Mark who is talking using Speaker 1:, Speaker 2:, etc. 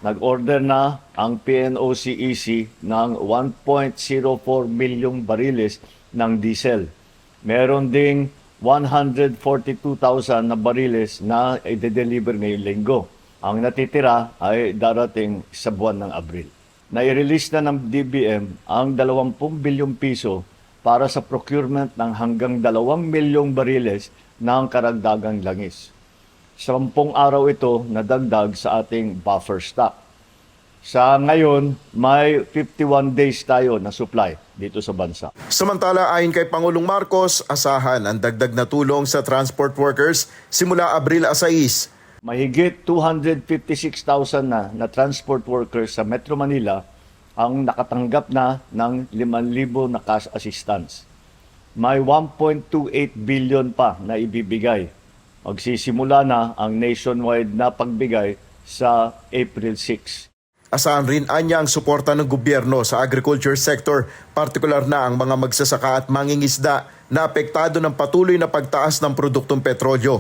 Speaker 1: nag-order na ang PNOCEC ng 1.04 milyong bariles ng diesel. Meron ding 142,000 na bariles na i-deliver ngayong linggo. Ang natitira ay darating sa buwan ng Abril. Nai-release na ng DBM ang 20 bilyong piso para sa procurement ng hanggang 2 milyong bariles ng karagdagang langis. 10 araw ito nadagdag sa ating buffer stock. Sa ngayon, may 51 days tayo na supply dito sa bansa.
Speaker 2: Samantala, ayon kay Pangulong Marcos, asahan ang dagdag na tulong sa transport workers simula Abril 6.
Speaker 1: Mahigit 256,000 na transport workers sa Metro Manila ang nakatanggap na ng 5,000 na cash assistance. May 1.28 billion pa na ibibigay. Magsisimula na ang nationwide na pagbigay sa April 6.
Speaker 2: Asahan rin anya ang suporta ng gobyerno sa agriculture sector, partikular na ang mga magsasaka at mangingisda na apektado ng patuloy na pagtaas ng produktong petrolyo.